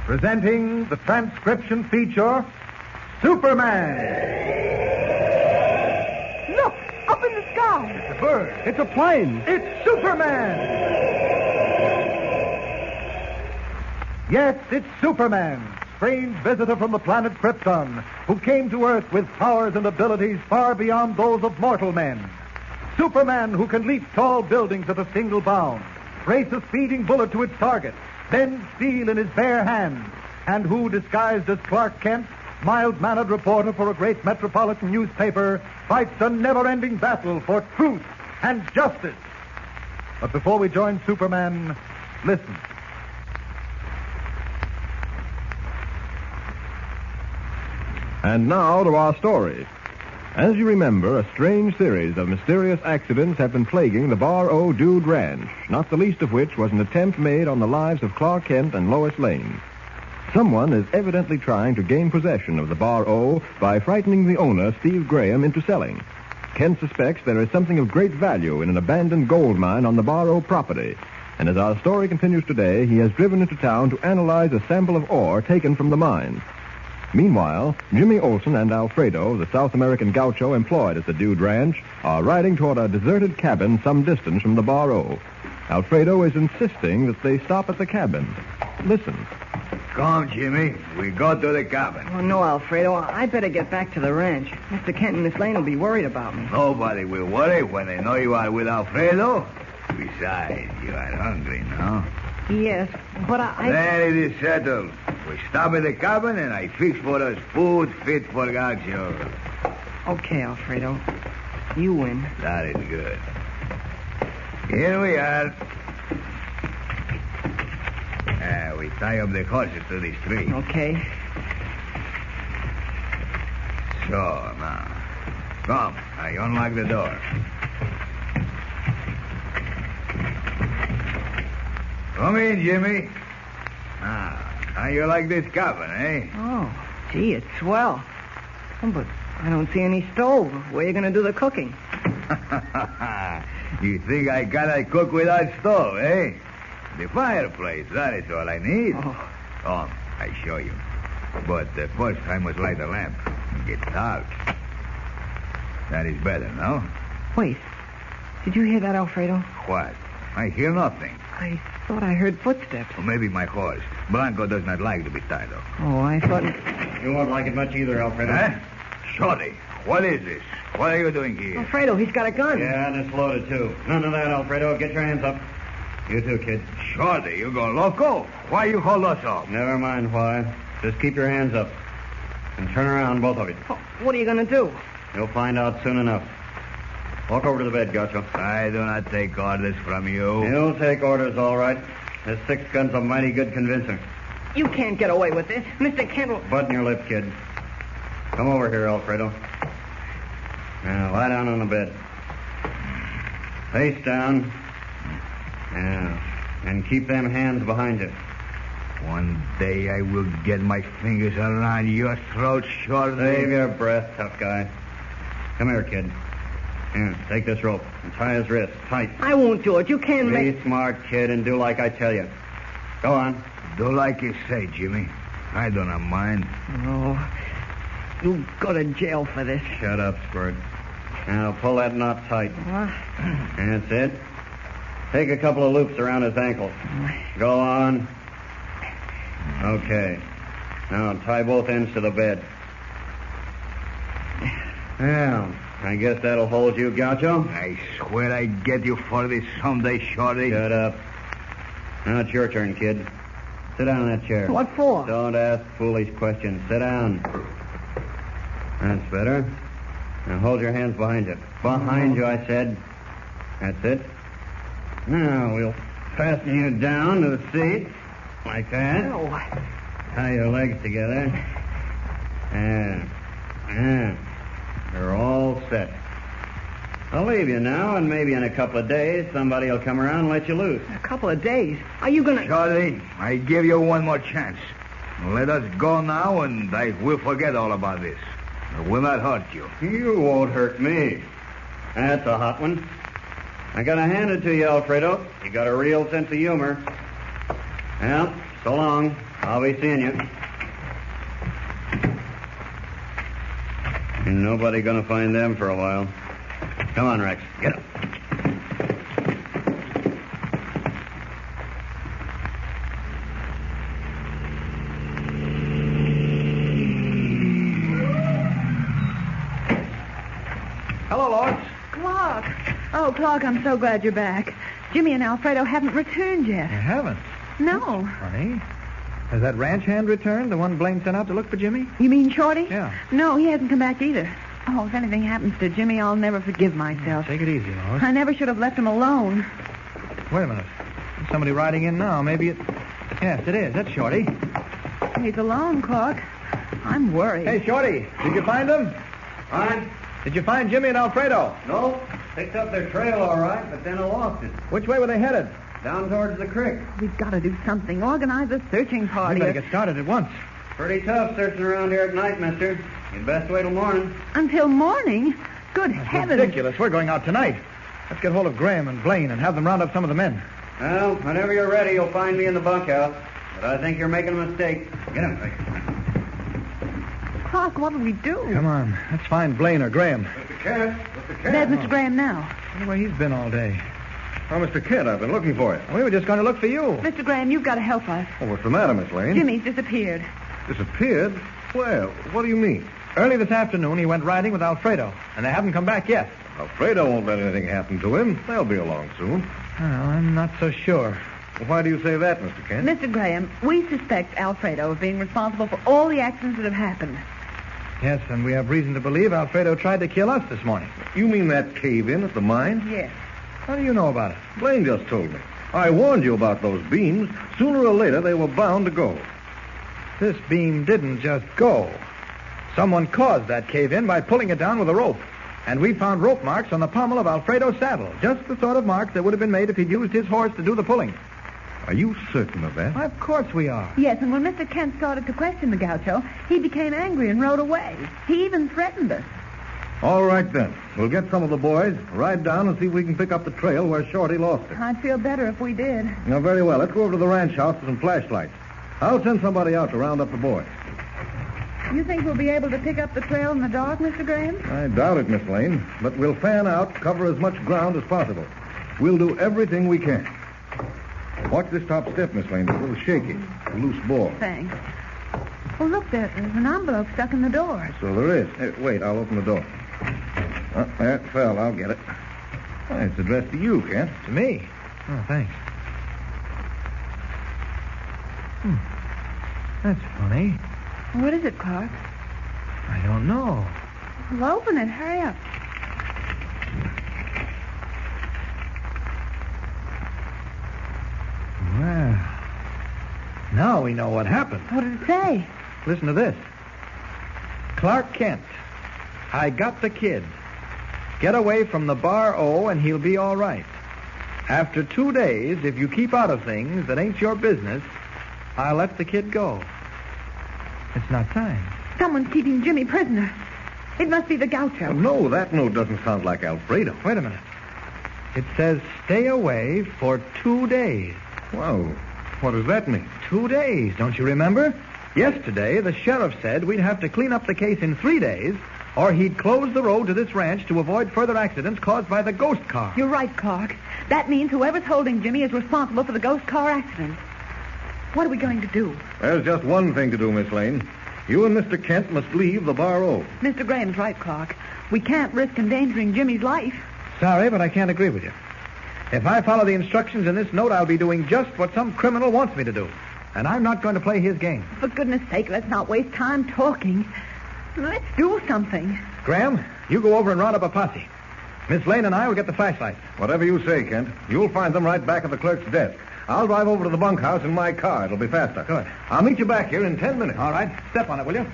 Presenting the transcription feature, Superman. Look, up in the sky. It's a bird. It's a plane. It's Superman. Yes, it's Superman, strange visitor from the planet Krypton, who came to Earth with powers and abilities far beyond those of mortal men. Superman, who can leap tall buildings at a single bound, race a speeding bullet to its target, bend steel in his bare hands, and who, disguised as Clark Kent, mild-mannered reporter for a great metropolitan newspaper, fights a never-ending battle for truth and justice. But before we join Superman, listen. And now to our story. As you remember, a strange series of mysterious accidents have been plaguing the Bar O Dude Ranch, not the least of which was an attempt made on the lives of Clark Kent and Lois Lane. Someone is evidently trying to gain possession of the Bar O by frightening the owner, Steve Graham, into selling. Kent suspects there is something of great value in an abandoned gold mine on the Bar O property. And as our story continues today, he has driven into town to analyze a sample of ore taken from the mine. Meanwhile, Jimmy Olsen and Alfredo, the South American gaucho employed at the Dude Ranch, are riding toward a deserted cabin some distance from the Bar O. Alfredo is insisting that they stop at the cabin. Listen. Come, Jimmy. We go to the cabin. Oh, no, Alfredo. I better get back to the ranch. Mr. Kent and Miss Lane will be worried about me. Nobody will worry when they know you are with Alfredo. Besides, you are hungry, no? Yes, but I... Then it is settled. We stop at the cabin and I fix for us food fit for gaucho. Okay, Alfredo. You win. That is good. Here we are. We tie up the horses to this tree. Okay. So, now. Come, I unlock the door. Come in, Jimmy. How you like this cabin, eh? Oh, gee, it's swell. Oh, but I don't see any stove. Where are you going to do the cooking? You think I cannot cook without stove, eh? The fireplace, that is all I need. Oh. Come, I show you. But first I must light the lamp and get dark. That is better, no? Wait. Did you hear that, Alfredo? What? I hear nothing. I thought I heard footsteps. Or maybe my horse. Blanco does not like to be tied up. Oh, I thought... You won't like it much either, Alfredo. Huh? Shorty, what is this? What are you doing here? Alfredo, he's got a gun. Yeah, and it's loaded, too. None of that, Alfredo. Get your hands up. You too, kid. Shorty, you go loco? Why you hold us off? Never mind why. Just keep your hands up. And turn around, both of you. Oh, what are you going to do? You'll find out soon enough. Walk over to the bed, Gaucho. I do not take orders from you. You'll take orders, all right. This 6-gun's a mighty good convincer. You can't get away with this. Mr. Kent will... Button your lip, kid. Come over here, Alfredo. Now, lie down on the bed. Face down. Yeah. And keep them hands behind you. One day I will get my fingers around your throat, Shorty. Save your breath, tough guy. Come here, kid. Here, take this rope and tie his wrist tight. I won't do it. You can't Be smart, kid, and do like I tell you. Go on. Do like you say, Jimmy. I do not mind. Oh, you'll go to jail for this. Shut up, Squirt. Now, pull that knot tight. What? That's it. Take a couple of loops around his ankle. Go on. Okay. Now, tie both ends to the bed. Now, I guess that'll hold you, Gaucho. I swear I get you for this someday, Shorty. Shut up. Now it's your turn, kid. Sit down in that chair. What for? Don't ask foolish questions. Sit down. That's better. Now hold your hands behind you. Behind you, I said. That's it. Now we'll fasten you down to the seat. Like that. No. Tie your legs together. You're all set. I'll leave you now, and maybe in a couple of days, somebody will come around and let you loose. A couple of days? Are you going to... Shorty, I give you one more chance. Let us go now, and I will forget all about this. I will not hurt you. You won't hurt me. That's a hot one. I gotta hand it to you, Alfredo. You got a real sense of humor. Well, So long. I'll be seeing you. Ain't nobody gonna find them for a while. Come on, Rex. Get up. Hello, Lois. Clark. Oh, Clark, I'm so glad you're back. Jimmy and Alfredo haven't returned yet. You haven't? No. Funny. Has that ranch hand returned, the one Blaine sent out to look for Jimmy? You mean Shorty? Yeah. No, he hasn't come back either. Oh, if anything happens to Jimmy, I'll never forgive myself. Take it easy, Lois. I never should have left him alone. Wait a minute. There's somebody riding in now. Maybe it... Yes, it is. That's Shorty. He's alone, Clark. I'm worried. Hey, Shorty, did you find them? Fine. Did you find Jimmy and Alfredo? No. Picked up their trail all right, but then I lost it. Which way were they headed? Down towards the creek. We've got to do something. Organize a searching party. We better get started at once. Pretty tough searching around here at night, mister. You'd best wait till morning. Until morning? Good heavens. Ridiculous. We're going out tonight. Let's get hold of Graham and Blaine and have them round up some of the men. Well, whenever you're ready, you'll find me in the bunkhouse. But I think you're making a mistake. Get him, Rex. Clark, what do we do? Come on. Let's find Blaine or Graham. Mr. Kent. Mr. Kent. There's Mr. Graham now. Wonder where he's been all day. Oh, Mr. Kent, I've been looking for you. We were just going to look for you. Mr. Graham, you've got to help us. Oh, what's the matter, Miss Lane? Jimmy's disappeared. Disappeared? Well, what do you mean? Early this afternoon, he went riding with Alfredo, and they haven't come back yet. Alfredo won't let anything happen to him. They'll be along soon. Well, I'm not so sure. Well, why do you say that, Mr. Kent? Mr. Graham, we suspect Alfredo of being responsible for all the accidents that have happened. Yes, and we have reason to believe Alfredo tried to kill us this morning. You mean that cave-in at the mine? Yes. How do you know about it? Blaine just told me. I warned you about those beams. Sooner or later, they were bound to go. This beam didn't just go. Someone caused that cave-in by pulling it down with a rope. And we found rope marks on the pommel of Alfredo's saddle. Just the sort of marks that would have been made if he'd used his horse to do the pulling. Are you certain of that? Why, of course we are. Yes, and when Mr. Kent started to question the gaucho, he became angry and rode away. He even threatened us. All right, then. We'll get some of the boys, ride down, and see if we can pick up the trail where Shorty lost it. I'd feel better if we did. Now, very well. Let's go over to the ranch house with some flashlights. I'll send somebody out to round up the boys. You think we'll be able to pick up the trail in the dark, Mr. Graham? I doubt it, Miss Lane, but we'll fan out, cover as much ground as possible. We'll do everything we can. Watch this top step, Miss Lane. It's a little shaky. A loose ball. Thanks. Oh, look, there's an envelope stuck in the door. So there is. Hey, wait, I'll open the door. Oh, there it fell. I'll get it. Oh, it's addressed to you, Kent. To me? Oh, thanks. That's funny. What is it, Clark? I don't know. Well, open it. Hurry up. Well, now we know what happened. What did it say? Listen to this. Clark Kent, I got the kid. Get away from the Bar O and he'll be all right. After 2 days, if you keep out of things that ain't your business, I'll let the kid go. It's not signed. Someone's keeping Jimmy prisoner. It must be the gaucho. Oh, no, that note doesn't sound like Alfredo. Wait a minute. It says stay away for 2 days. Well, what does that mean? 2 days, don't you remember? Yesterday, the sheriff said we'd have to clean up the case in 3 days, or he'd close the road to this ranch to avoid further accidents caused by the ghost car. You're right, Clark. That means whoever's holding Jimmy is responsible for the ghost car accident. What are we going to do? There's just one thing to do, Miss Lane. You and Mr. Kent must leave the Bar O. Mr. Graham's right, Clark. We can't risk endangering Jimmy's life. Sorry, but I can't agree with you. If I follow the instructions in this note, I'll be doing just what some criminal wants me to do. And I'm not going to play his game. For goodness sake, let's not waste time talking. Let's do something. Graham, you go over and round up a posse. Miss Lane and I will get the flashlights. Whatever you say, Kent. You'll find them right back at the clerk's desk. I'll drive over to the bunkhouse in my car. It'll be faster. Good. I'll meet you back here in 10 minutes. All right. Step on it, will you?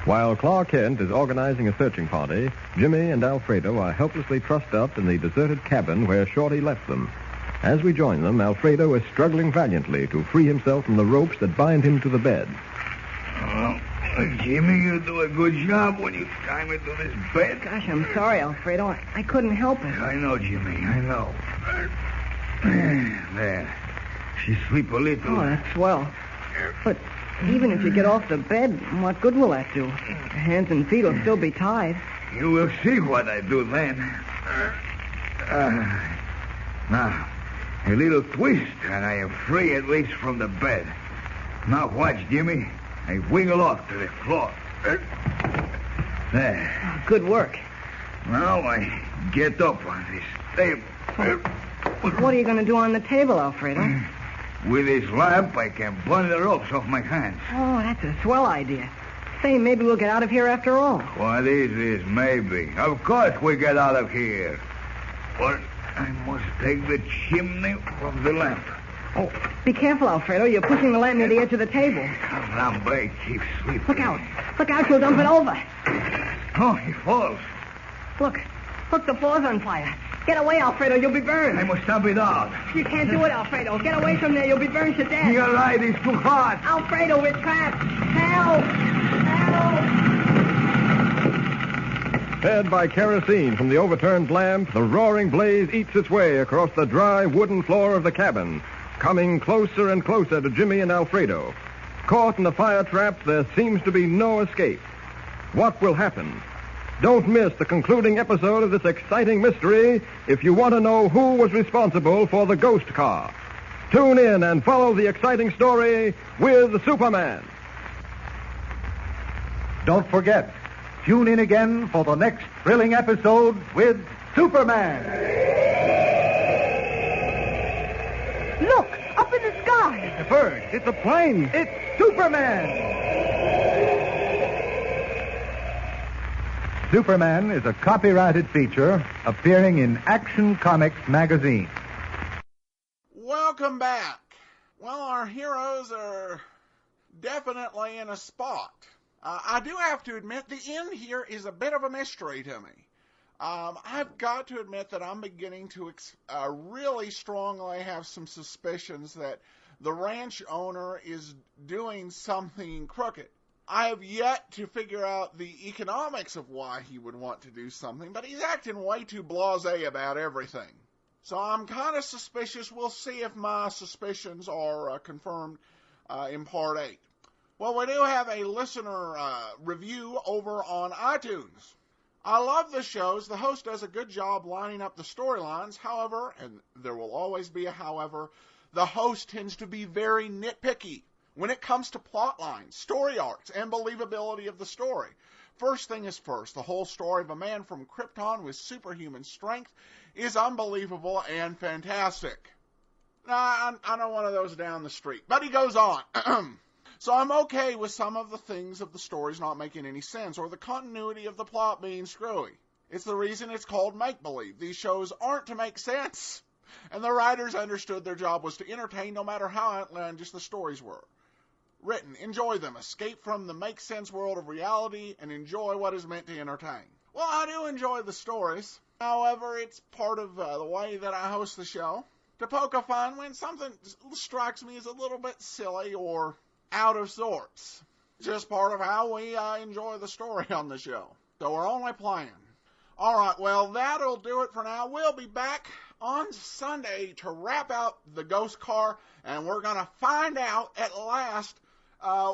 While Clark Kent is organizing a searching party, Jimmy and Alfredo are helplessly trussed up in the deserted cabin where Shorty left them. As we join them, Alfredo is struggling valiantly to free himself from the ropes that bind him to the bed. Oh, Jimmy, you do a good job when you tie me to this bed. Gosh, I'm sorry, Alfredo. I couldn't help it. I know, Jimmy. I know. There. She sleep a little. Oh, that's swell. But even if you get off the bed, what good will that do? Your hands and feet will still be tied. You will see what I do then. Now, a little twist, and I am free at least from the bed. Now watch, Jimmy. I wiggle off to the floor. There. Oh, good work. Now I get up on this table. What are you going to do on the table, Alfredo? With this lamp, I can burn the ropes off my hands. Oh, that's a swell idea. Say, maybe we'll get out of here after all. What is this, maybe? Of course we get out of here. But I must take the chimney from the lamp. Oh, be careful, Alfredo. You're pushing the lamp near the edge of the table. Lambre keeps sleeping. Look out. Look out, you'll dump it over. Oh, he falls. Look, the floor's on fire. Get away, Alfredo. You'll be burned. I must stamp it out. You can't do it, Alfredo. Get away from there. You'll be burned to death. You're right. It's too hot. Alfredo, we're trapped. Help! Help! Fed by kerosene from the overturned lamp, the roaring blaze eats its way across the dry wooden floor of the cabin, coming closer and closer to Jimmy and Alfredo. Caught in the fire trap, there seems to be no escape. What will happen? Don't miss the concluding episode of this exciting mystery if you want to know who was responsible for the ghost car. Tune in and follow the exciting story with Superman. Don't forget, tune in again for the next thrilling episode with Superman. Look, up in the sky. It's a bird. It's a plane. It's Superman. Superman is a copyrighted feature appearing in Action Comics magazine. Welcome back. Well, our heroes are definitely in a spot. I do have to admit the end here is a bit of a mystery to me. I've got to admit that I'm beginning to really strongly have some suspicions that the ranch owner is doing something crooked. I have yet to figure out the economics of why he would want to do something, but he's acting way too blasé about everything. So I'm kind of suspicious. We'll see if my suspicions are confirmed in Part 8. Well, we do have a listener review over on iTunes. I love the shows. The host does a good job lining up the storylines. However, and there will always be a however, the host tends to be very nitpicky when it comes to plot lines, story arcs, and believability of the story. First thing is first, the whole story of a man from Krypton with superhuman strength is unbelievable and fantastic. Nah, I know one of those down the street. But he goes on. So I'm okay with some of the things of the stories not making any sense, or the continuity of the plot being screwy. It's the reason it's called make-believe. These shows aren't to make sense. And the writers understood their job was to entertain no matter how outlandish the stories were. Written, enjoy them, escape from the make-sense world of reality, and enjoy what is meant to entertain. Well, I do enjoy the stories. However, it's part of the way that I host the show to poke a fun when something strikes me as a little bit silly or out of sorts. Just part of how we enjoy the story on the show. So we're only playing. All right, well, that'll do it for now. We'll be back on Sunday to wrap out the ghost car, and we're going to find out at last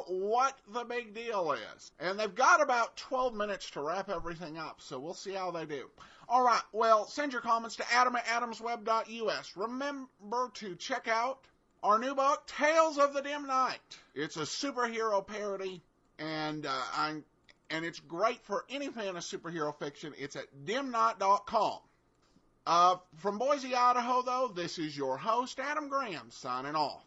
what the big deal is. And they've got about 12 minutes to wrap everything up, so we'll see how they do. All right, well, send your comments to adam@adamsweb.us. Remember to check out our new book, Tales of the Dim Night. It's a superhero parody, and it's great for any fan of superhero fiction. It's at dimnight.com. From Boise, Idaho, though, this is your host, Adam Graham, signing off.